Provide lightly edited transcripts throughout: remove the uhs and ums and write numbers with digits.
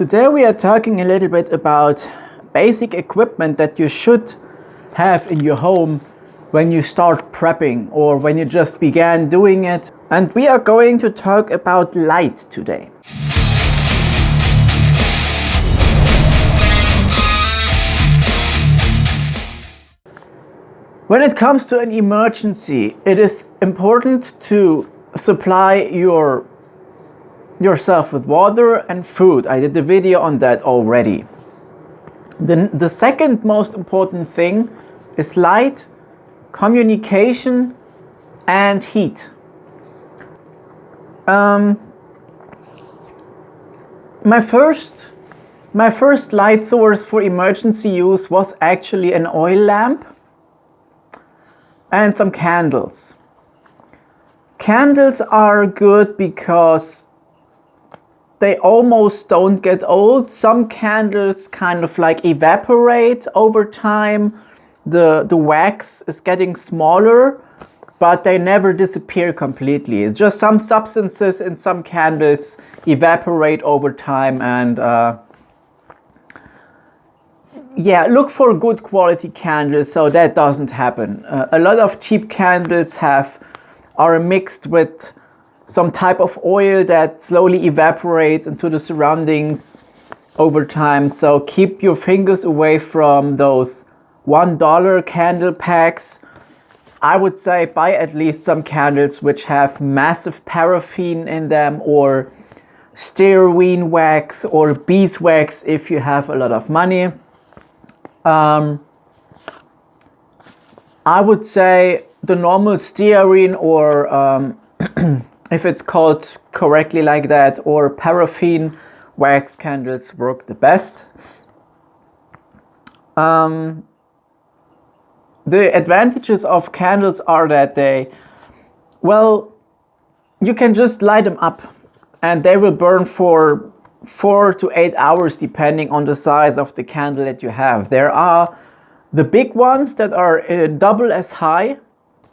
Today we are talking a little bit about basic equipment that you should have in your home when you start prepping or when you just began doing it. And we are going to talk about light today. When it comes to an emergency, it is important to supply yourself with water and food. I did a video on that already. The second most important thing is light, communication, and heat. My first light source for emergency use was actually an oil lamp and some candles. Candles are good because they almost don't get old. Some candles kind of like evaporate over time. The wax is getting smaller, but they never disappear completely. It's just some substances in some candles evaporate over time, and look for good quality candles so that doesn't happen. A lot of cheap candles are mixed with some type of oil that slowly evaporates into the surroundings over time. So keep your fingers away from those $1 candle packs. I would say buy at least some candles which have massive paraffin in them, or stearine wax or beeswax if you have a lot of money. I would say the normal stearine or if it's called correctly like that, or paraffin wax candles work the best. The advantages of candles are that you can just light them up and they will burn for 4 to 8 hours depending on the size of the candle that you have. There are the big ones that are double as high,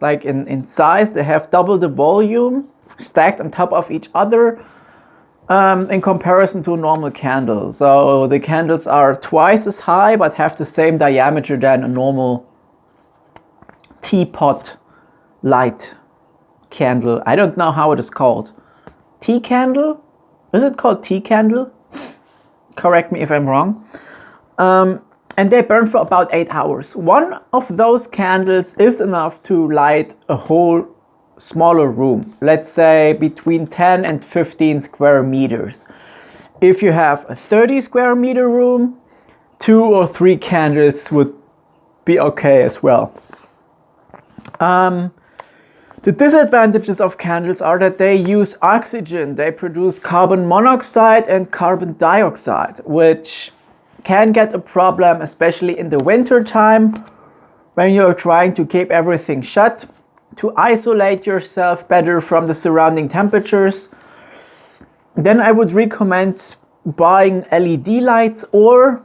like in size. They have double the volume stacked on top of each other in comparison to a normal candle. So the candles are twice as high but have the same diameter than a normal teapot light candle. I don't know how it is called. Tea candle? Is it called tea candle? Correct me if I'm wrong. And they burn for about 8 hours. One of those candles is enough to light a whole smaller room. Let's say between 10 and 15 square meters. If you have a 30 square meter room, 2 or 3 candles would be okay as well. The disadvantages of candles are that they use oxygen. They produce carbon monoxide and carbon dioxide, which can get a problem, especially in the winter time when you're trying to keep everything shut, to isolate yourself better from the surrounding temperatures. Then I would recommend buying LED lights or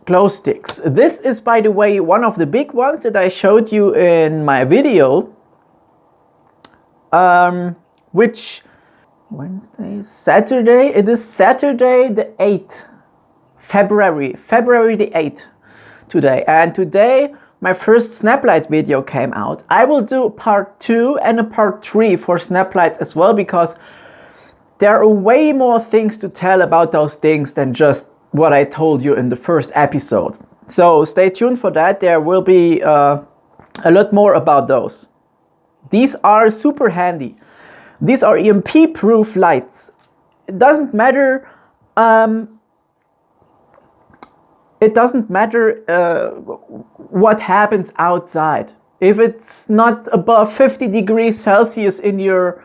glow sticks. This is, by the way, one of the big ones that I showed you in my video, which Saturday. It is Saturday the 8th, February the 8th today. And today my first snap light video came out. I will do a part 2 and a part 3 for snap lights as well, because there are way more things to tell about those things than just what I told you in the first episode. So stay tuned for that. There will be a lot more about those. These are super handy. These are EMP proof lights. It doesn't matter what happens outside. If it's not above 50 degrees Celsius in your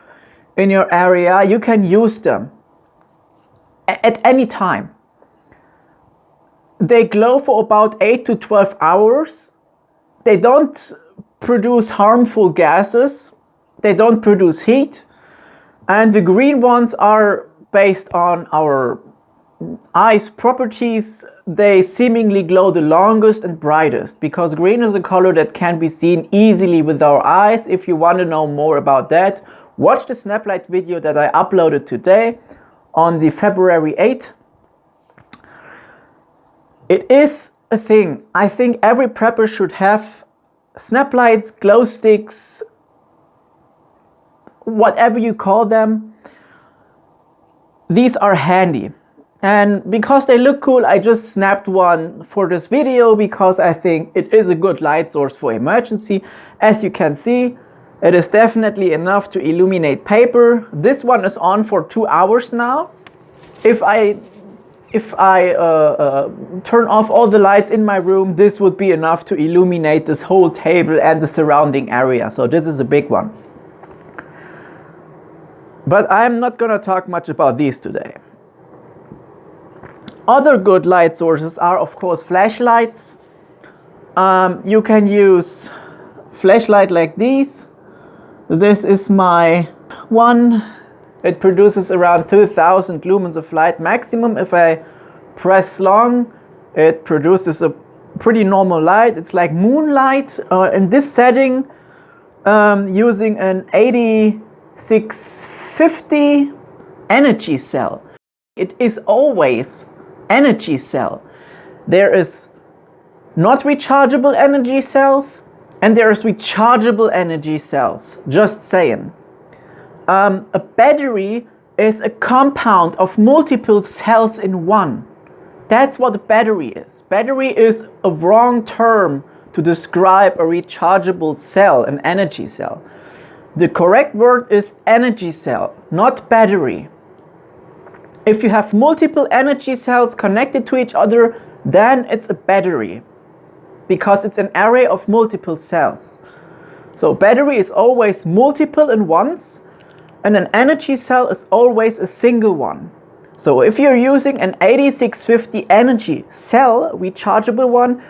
area, you can use them at any time. They glow for about 8 to 12 hours. They don't produce harmful gases. They don't produce heat. And the green ones are based on our eyes' properties. They seemingly glow the longest and brightest because green is a color that can be seen easily with our eyes. If you want to know more about that, watch the snap light video that I uploaded today on the February 8th. It is a thing. I think every prepper should have snap lights, glow sticks, whatever you call them. These are handy. And because they look cool, I just snapped one for this video because I think it is a good light source for emergency. As you can see, it is definitely enough to illuminate paper. This one is on for 2 hours now. If I turn off all the lights in my room, this would be enough to illuminate this whole table and the surrounding area. So this is a big one. But I'm not gonna talk much about these today. Other good light sources are, of course, flashlights. You can use flashlight like these. This is my one. It produces around 2000 lumens of light maximum. If I press long, it produces a pretty normal light. It's like moonlight. In this setting, using an 8650 energy cell. It is always energy cell. There is not rechargeable energy cells and there is rechargeable energy cells. Just saying. A battery is a compound of multiple cells in one. That's what a battery is. Battery is a wrong term to describe a rechargeable cell, an energy cell. The correct word is energy cell, not battery. If you have multiple energy cells connected to each other, then it's a battery because it's an array of multiple cells. So battery is always multiple in ones and an energy cell is always a single one. So if you're using an 8650 energy cell, rechargeable one,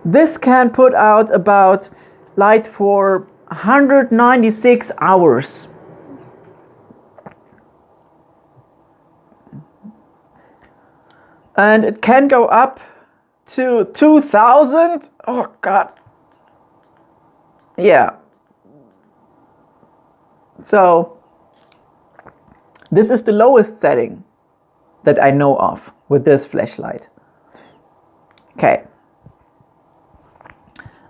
this can put out about light for 196 hours. And it can go up to 2000. Oh God. Yeah. So this is the lowest setting that I know of with this flashlight. Okay.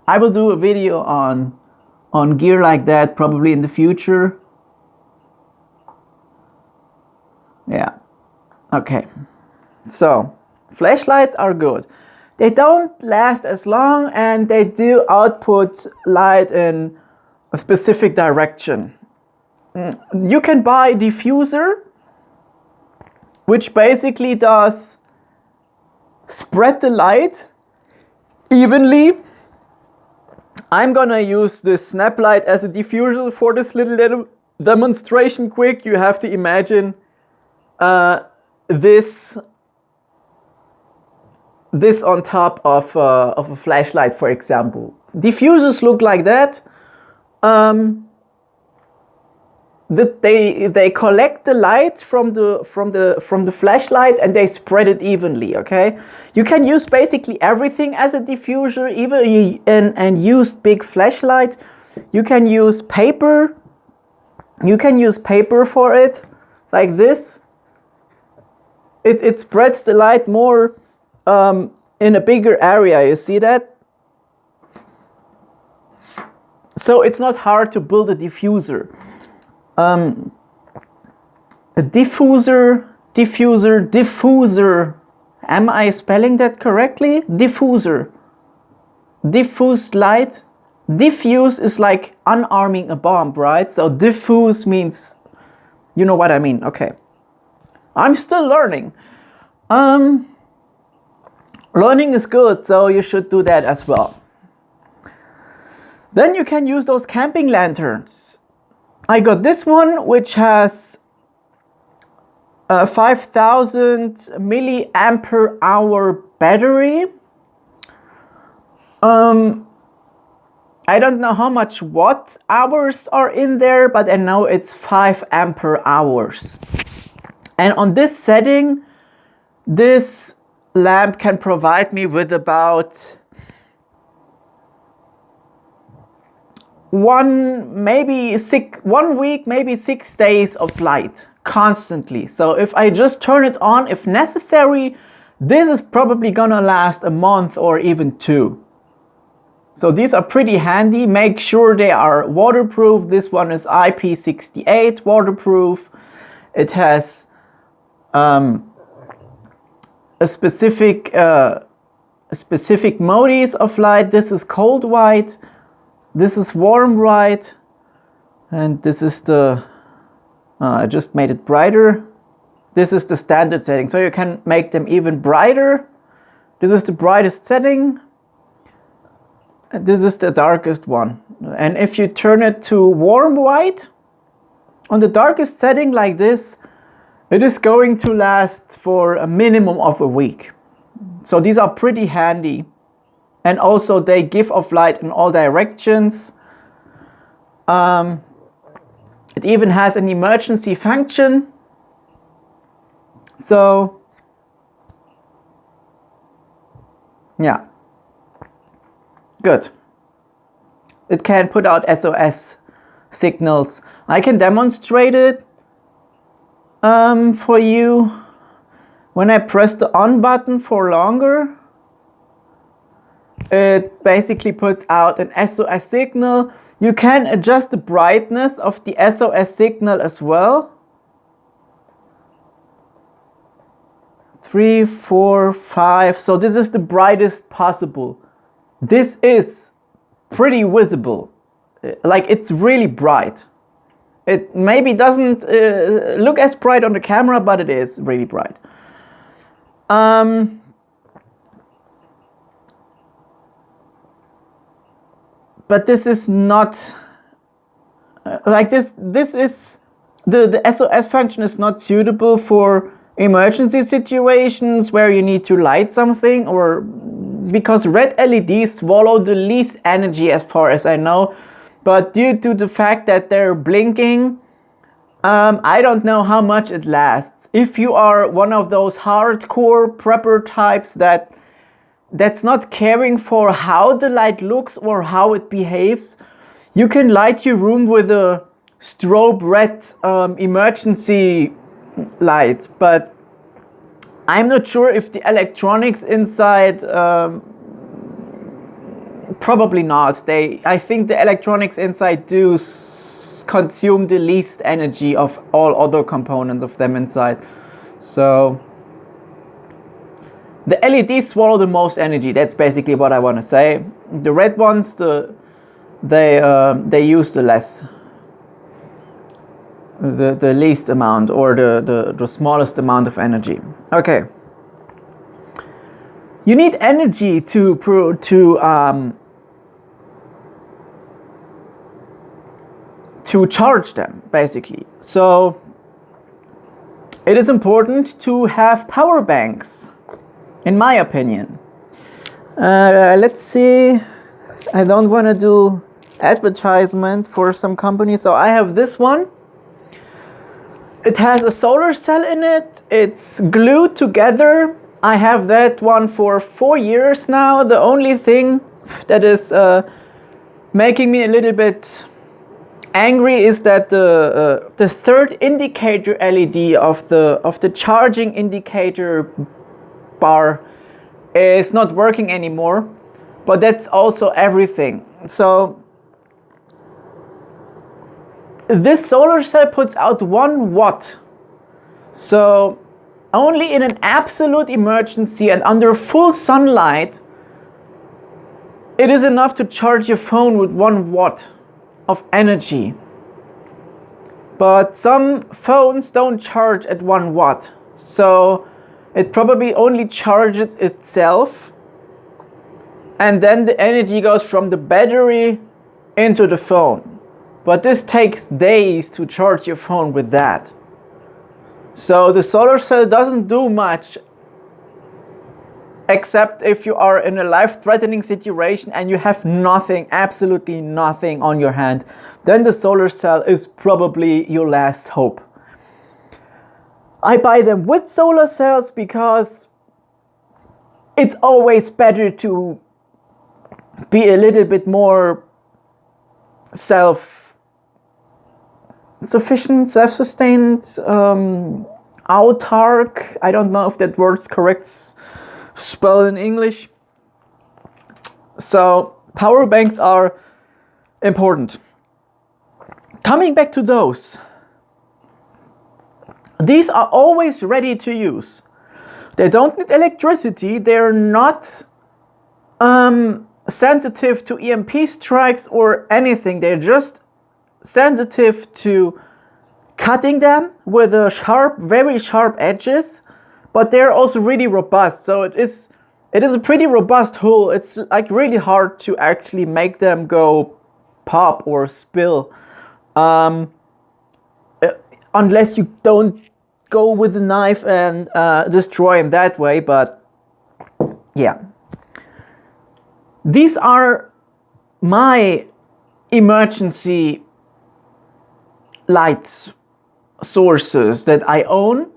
I will do a video on gear like that probably in the future. Yeah. Okay. So, flashlights are good. They don't last as long and they do output light in a specific direction. You can buy a diffuser, which basically does spread the light evenly. I'm gonna use this snap light as a diffuser for this little demonstration quick. You have to imagine this on top of a flashlight, for example. Diffusers look like that. They collect the light from the flashlight and they spread it evenly. Okay, you can use basically everything as a diffuser, even and use big flashlight. You can use paper. You can use paper for it, like this. It spreads the light more in a bigger area. You see that? So it's not hard to build a diffuser. A diffuser. Am I spelling that correctly? Diffuser. Diffuse light. Diffuse is like unarming a bomb, right? So diffuse means, you know what I mean. Okay. I'm still learning. Learning is good, so you should do that as well. Then you can use those camping lanterns. I got this one, which has a 5000 milliampere hour battery. I don't know how much watt hours are in there, but I know it's 5 ampere hours. And on this setting, this lamp can provide me with about 1 week, maybe 6 days of light constantly. So if I just turn it on, if necessary, this is probably gonna last a month or even 2. So these are pretty handy. Make sure they are waterproof. This one is IP68 waterproof. It has a specific modis of light. This is cold white, this is warm white, and this is the I just made it brighter. This is the standard setting, so you can make them even brighter. This is the brightest setting. And this is the darkest one. And if you turn it to warm white, on the darkest setting like this, it is going to last for a minimum of a week. So these are pretty handy. And also they give off light in all directions. It even has an emergency function. So, yeah, good. It can put out SOS signals. I can demonstrate it for you. When I press the on button for longer, it basically puts out an SOS signal. You can adjust the brightness of the SOS signal as well. 3, 4, 5. So this is the brightest possible. This is pretty visible. Like, it's really bright. It maybe doesn't look as bright on the camera, but it is really bright. But this is not like this. This is the SOS function is not suitable for emergency situations where you need to light something, or because red LEDs swallow the least energy as far as I know. But due to the fact that they're blinking, I don't know how much it lasts. If you are one of those hardcore prepper types that's not caring for how the light looks or how it behaves, you can light your room with a strobe red emergency light. But I'm not sure if the electronics inside, probably not. I think the electronics inside do consume the least energy of all other components of them inside. So the LEDs swallow the most energy. That's basically what I want to say. The red ones, they use the least amount, or the smallest amount of energy. Okay. You need energy to charge them, basically. So it is important to have power banks, in my opinion. Let's see. I don't want to do advertisement for some company, so I have this one. It has a solar cell in it. It's glued together. I have that one for 4 years now. The only thing that is making me a little bit angry is that the third indicator LED of the charging indicator bar is not working anymore. But that's also everything. So this solar cell puts out 1 watt. So only in an absolute emergency and under full sunlight, it is enough to charge your phone with 1 watt of energy. But some phones don't charge at 1 watt. So it probably only charges itself. And then the energy goes from the battery into the phone. But this takes days to charge your phone with that. So the solar cell doesn't do much, except if you are in a life-threatening situation and you have nothing, absolutely nothing on your hand. Then the solar cell is probably your last hope. I buy them with solar cells because it's always better to be a little bit more self-sufficient, self-sustained, autark. I don't know if that word's correct spelled in English. So power banks are important. Coming back to those, these are always ready to use. They don't need electricity. They're not sensitive to EMP strikes or anything. They're just sensitive to cutting them with a sharp, very sharp edges, but they're also really robust. So it is a pretty robust tool. It's like really hard to actually make them go pop or spill, unless you don't go with a knife and destroy them that way. But yeah, these are my emergency light sources that I own,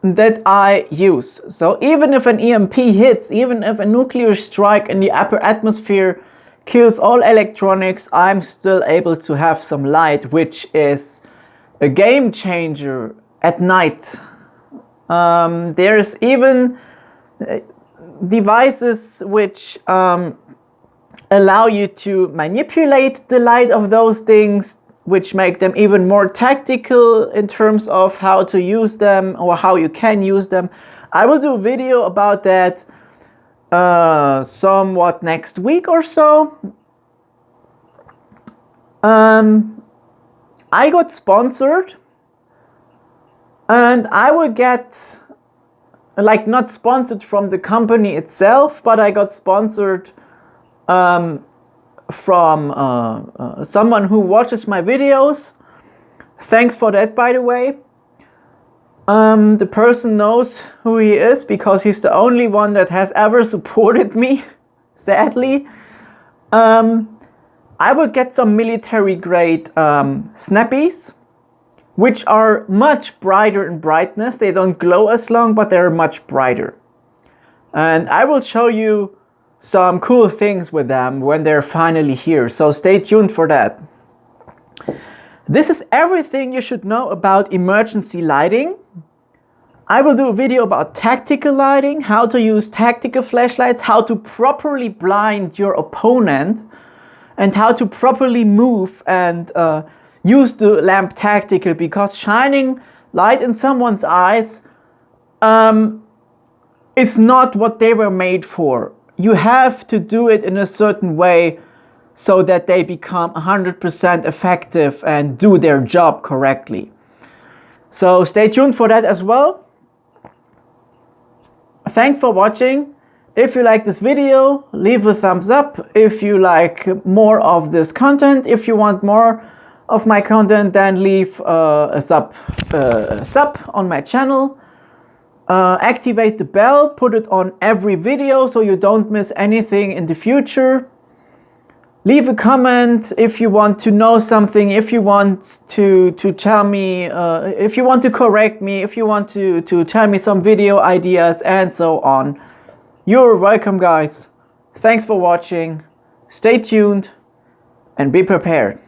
that I use. So even if an EMP hits, even if a nuclear strike in the upper atmosphere kills all electronics, I'm still able to have some light, which is a game changer at night. There's even devices which allow you to manipulate the light of those things, which make them even more tactical in terms of how to use them or how you can use them. I will do a video about that somewhat next week or so. I got sponsored, and I will get, like, not sponsored from the company itself, but I got sponsored from someone who watches my videos. Thanks for that, by the way. The person knows who he is because he's the only one that has ever supported me, sadly. I will get some military grade snappies, which are much brighter in brightness. They don't glow as long, but they're much brighter. And I will show you some cool things with them when they're finally here, so stay tuned for that. This is everything you should know about emergency lighting. I will do a video about tactical lighting, how to use tactical flashlights, how to properly blind your opponent, and how to properly move and use the lamp tactical, because shining light in someone's eyes is not what they were made for. You have to do it in a certain way so that they become 100% effective and do their job correctly. So stay tuned for that as well. Thanks for watching. If you like this video, leave a thumbs up. If you like more of this content, if you want more of my content, then leave a sub on my channel. Activate the bell, put it on every video so you don't miss anything in the future. Leave a comment if you want to know something, if you want to tell me, if you want to correct me, if you want to tell me some video ideas, and so on. You're welcome, guys. Thanks for watching. Stay tuned and be prepared.